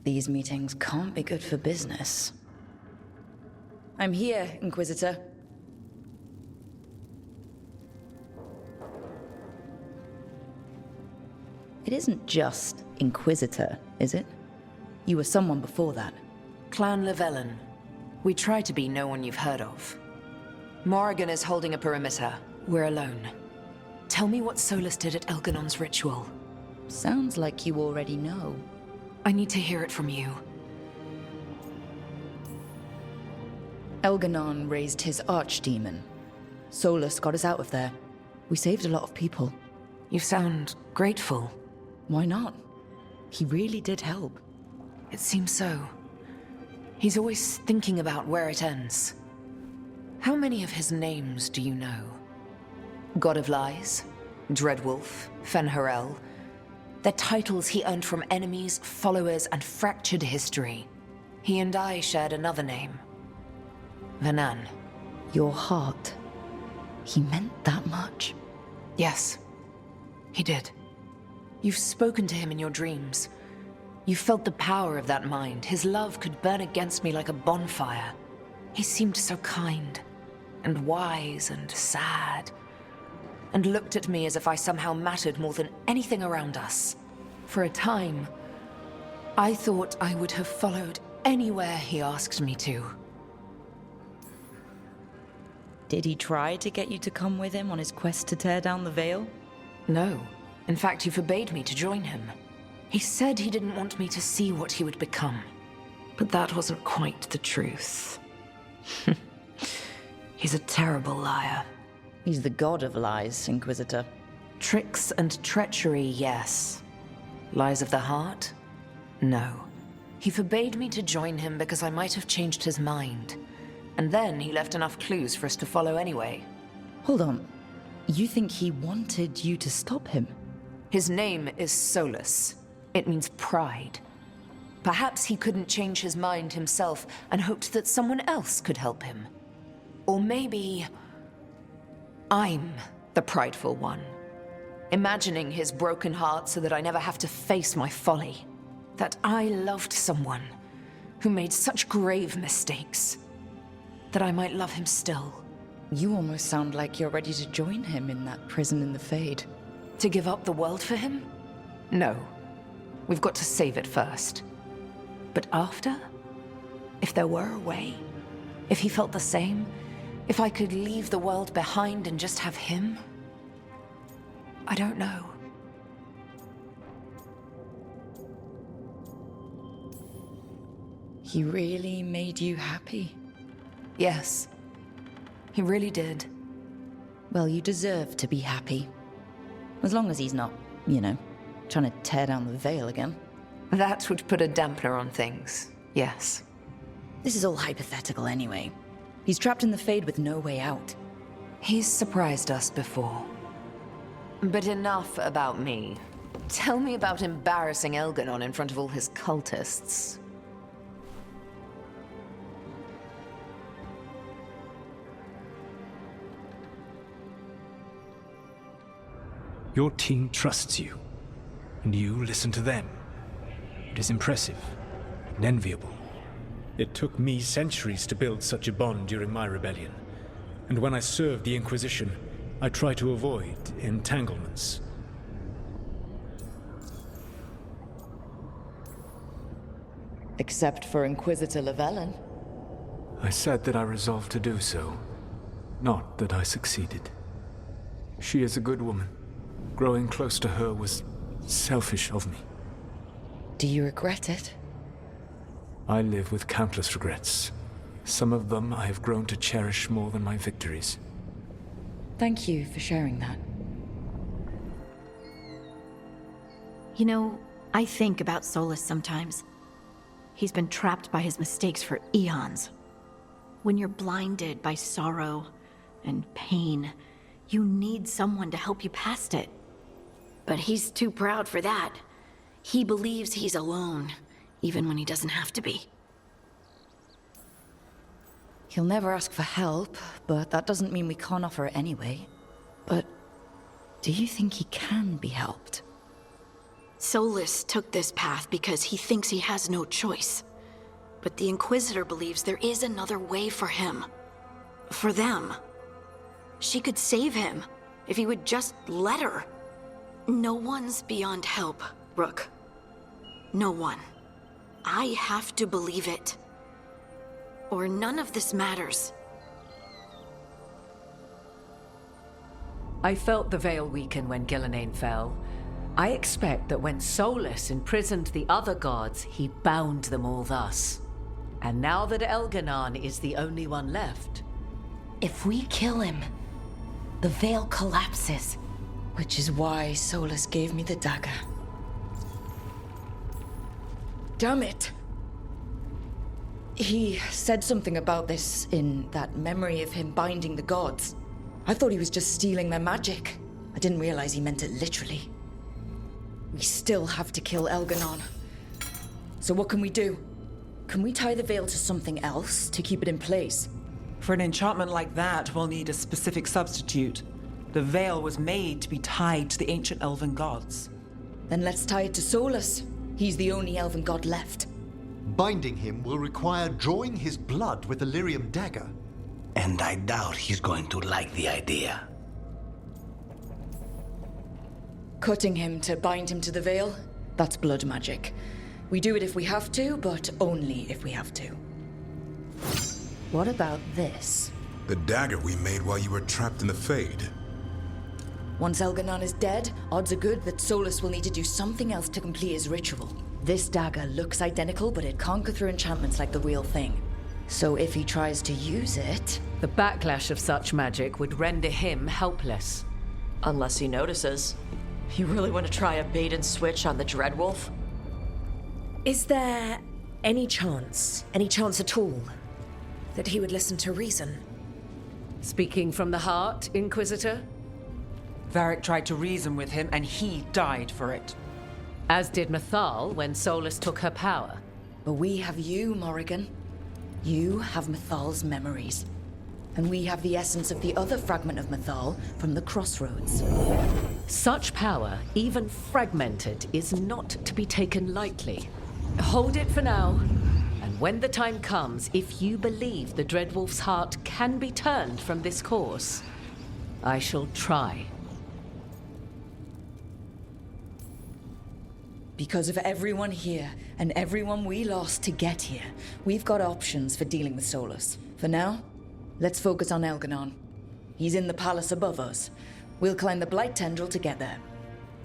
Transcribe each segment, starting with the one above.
These meetings can't be good for business. I'm here, Inquisitor. It isn't just Inquisitor, is it? You were someone before that. Clan Lavellan. We try to be no one you've heard of. Morrigan is holding a perimeter. We're alone. Tell me what Solas did at Elgar'nan's ritual. Sounds like you already know. I need to hear it from you. Elgar'nan raised his archdemon. Solas got us out of there. We saved a lot of people. You sound grateful. Why not? He really did help. It seems so. He's always thinking about where it ends. How many of his names do you know? God of Lies, Dreadwolf, Fen'Harel. They're titles he earned from enemies, followers, and fractured history. He and I shared another name. Vhenan. Your heart. He meant that much? Yes, he did. You've spoken to him in your dreams. You felt the power of that mind. His love could burn against me like a bonfire. He seemed so kind, and wise, and sad, and looked at me as if I somehow mattered more than anything around us. For a time, I thought I would have followed anywhere he asked me to. Did he try to get you to come with him on his quest to tear down the Veil? No. In fact, he forbade me to join him. He said he didn't want me to see what he would become. But that wasn't quite the truth. He's a terrible liar. He's the god of lies, Inquisitor. Tricks and treachery, yes. Lies of the heart? No. He forbade me to join him because I might have changed his mind. And then he left enough clues for us to follow anyway. Hold on. You think he wanted you to stop him? His name is Solas. It means pride. Perhaps he couldn't change his mind himself and hoped that someone else could help him. Or maybe I'm the prideful one, imagining his broken heart so that I never have to face my folly. That I loved someone who made such grave mistakes, that I might love him still. You almost sound like you're ready to join him in that prison in the Fade. To give up the world for him? No. We've got to save it first. But after? If there were a way? If he felt the same? If I could leave the world behind and just have him? I don't know. He really made you happy? Yes. He really did. Well, you deserve to be happy. As long as he's not, you know, trying to tear down the Veil again. That would put a dampener on things, yes. This is all hypothetical anyway. He's trapped in the Fade with no way out. He's surprised us before. But enough about me. Tell me about embarrassing Elgar'nan in front of all his cultists. Your team trusts you, and you listen to them. It is impressive and enviable. It took me centuries to build such a bond during my rebellion, and when I served the Inquisition, I tried to avoid entanglements. Except for Inquisitor Lavellan. I said that I resolved to do so, not that I succeeded. She is a good woman. Growing close to her was selfish of me. Do you regret it? I live with countless regrets. Some of them I have grown to cherish more than my victories. Thank you for sharing that. You know, I think about Solas sometimes. He's been trapped by his mistakes for eons. When you're blinded by sorrow and pain, you need someone to help you past it. But he's too proud for that. He believes he's alone, even when he doesn't have to be. He'll never ask for help, but that doesn't mean we can't offer it anyway. But do you think he can be helped? Solas took this path because he thinks he has no choice. But the Inquisitor believes there is another way for him. For them. She could save him, if he would just let her. No one's beyond help, Rook. No one. I have to believe it. Or none of this matters. I felt the veil weaken when Elgar'nan fell. I expect that when Solas imprisoned the other gods, he bound them all thus. And now that Elgar'nan is the only one left... If we kill him, the veil collapses. Which is why Solas gave me the dagger. Damn it! He said something about this in that memory of him binding the gods. I thought he was just stealing their magic. I didn't realize he meant it literally. We still have to kill Elgar'nan. So what can we do? Can we tie the veil to something else to keep it in place? For an enchantment like that, we'll need a specific substitute. The veil was made to be tied to the ancient elven gods. Then let's tie it to Solas. He's the only elven god left. Binding him will require drawing his blood with the lyrium dagger. And I doubt he's going to like the idea. Cutting him to bind him to the veil? That's blood magic. We do it if we have to, but only if we have to. What about this? The dagger we made while you were trapped in the Fade. Once Elgar'nan is dead, odds are good that Solas will need to do something else to complete his ritual. This dagger looks identical, but it can't go through enchantments like the real thing. So if he tries to use it... The backlash of such magic would render him helpless. Unless he notices. You really want to try a bait and switch on the Dreadwolf? Is there any chance at all, that he would listen to reason? Speaking from the heart, Inquisitor? Varric tried to reason with him, and he died for it. As did Mythal when Solas took her power. But we have you, Morrigan. You have Mythal's memories. And we have the essence of the other fragment of Mythal from the Crossroads. Such power, even fragmented, is not to be taken lightly. Hold it for now. And when the time comes, if you believe the Dreadwolf's heart can be turned from this course, I shall try. Because of everyone here, and everyone we lost to get here, we've got options for dealing with Solas. For now, let's focus on Elgar'nan. He's in the palace above us. We'll climb the Blight Tendril to get there.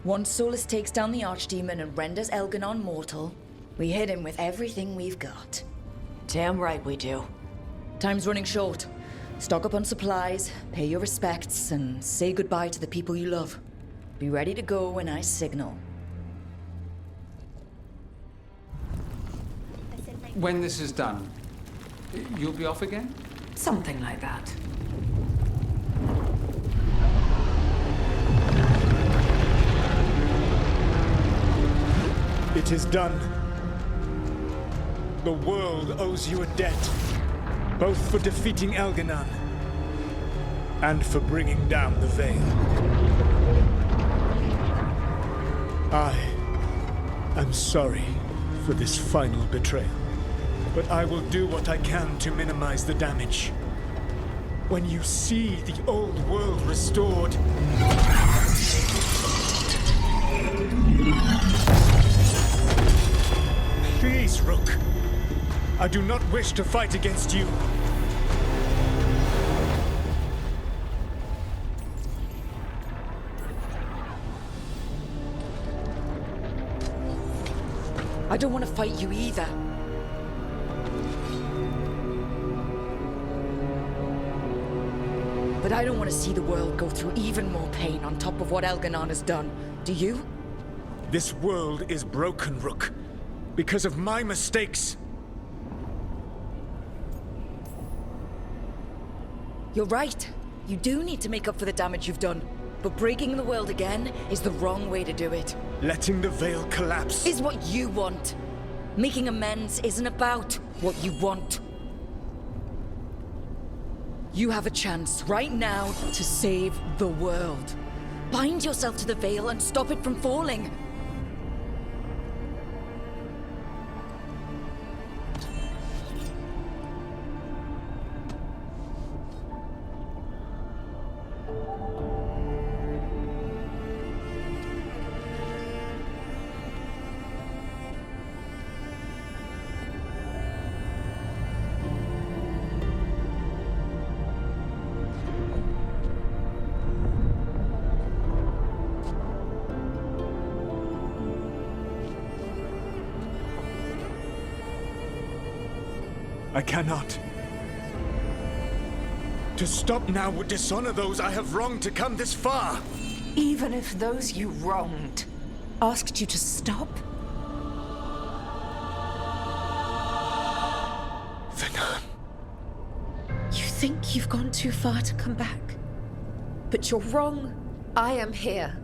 Once Solas takes down the Archdemon and renders Elgar'nan mortal, we hit him with everything we've got. Damn right we do. Time's running short. Stock up on supplies, pay your respects, and say goodbye to the people you love. Be ready to go when I signal. When this is done, you'll be off again? Something like that. It is done. The world owes you a debt, both for defeating Elgar'nan and for bringing down the Veil. I am sorry for this final betrayal, but I will do what I can to minimize the damage. When you see the old world restored, please, Rook. I do not wish to fight against you. I don't want to fight you either. But I don't want to see the world go through even more pain on top of what Elgar'nan has done. Do you? This world is broken, Rook, because of my mistakes. You're right. You do need to make up for the damage you've done. But breaking the world again is the wrong way to do it. Letting the Veil collapse is what you want. Making amends isn't about what you want. You have a chance right now to save the world. Bind yourself to the Veil and stop it from falling. I cannot. To stop now would dishonor those I have wronged to come this far. Even if those you wronged asked you to stop? Vhenan. You think you've gone too far to come back? But you're wrong. I am here,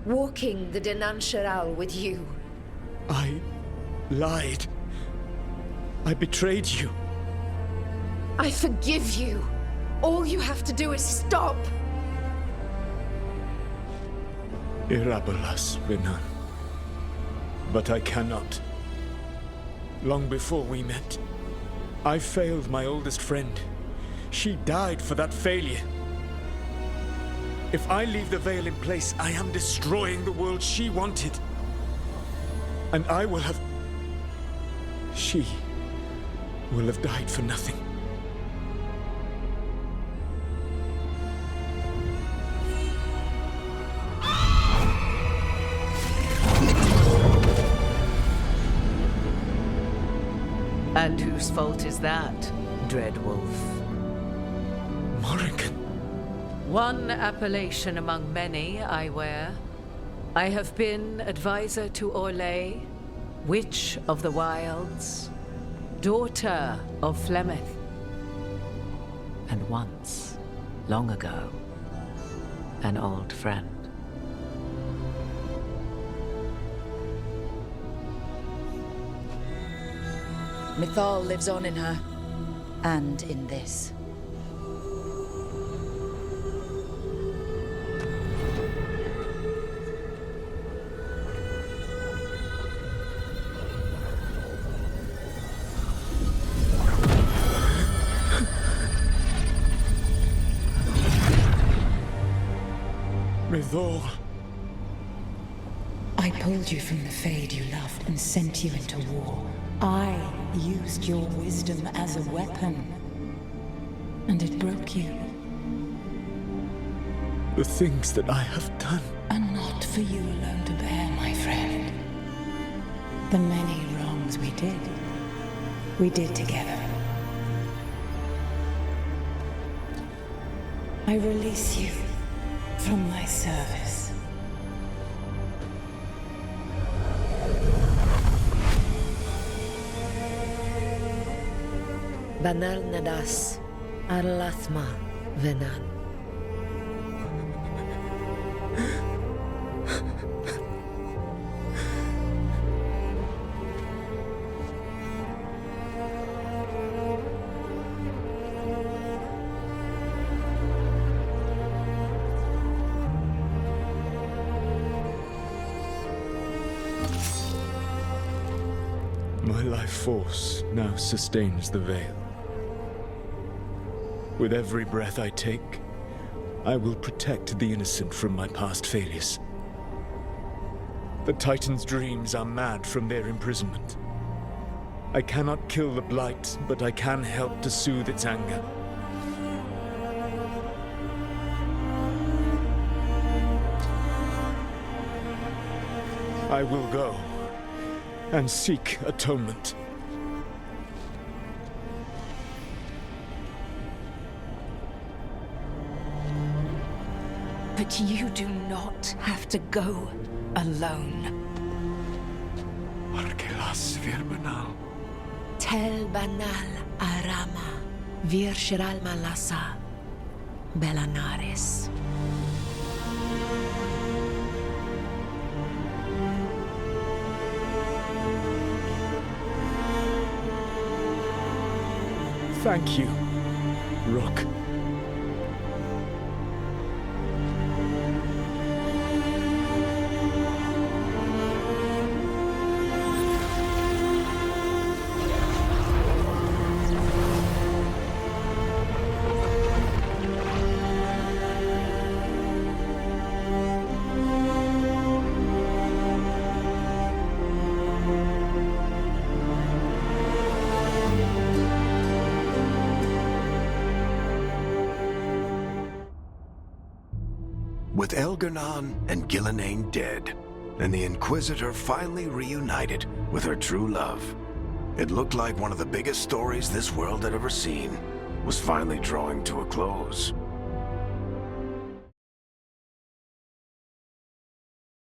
walking the Denansheral with you. I lied. I betrayed you. I forgive you. All you have to do is stop. Irabolas, Vhenan. But I cannot. Long before we met, I failed my oldest friend. She died for that failure. If I leave the veil in place, I am destroying the world she wanted. And I will have... She will have died for nothing. And whose fault is that, Dread Wolf? Morrigan. One appellation among many, I wear. I have been advisor to Orlais, Witch of the Wilds, daughter of Flemeth, and once, long ago, an old friend. Mythal lives on in her, and in this. Mythal. I pulled you from the Fade you loved and sent you into war. I used your wisdom as a weapon, and it broke you. The things that I have done are not for you alone to bear, my friend. The many wrongs we did together. I release you from my service. Banal nadas, arlathma, Vhenan. My life force now sustains the veil. With every breath I take, I will protect the innocent from my past failures. The Titan's dreams are mad from their imprisonment. I cannot kill the Blight, but I can help to soothe its anger. I will go and seek atonement. But you do not have to go alone. Arkelas virbanal. Tel banal arama, vir shiral malasa, belanaris. Thank you, Rook. With Elgar'nan and Gillenane dead, and the Inquisitor finally reunited with her true love, It looked like one of the biggest stories this world had ever seen was finally drawing to a close.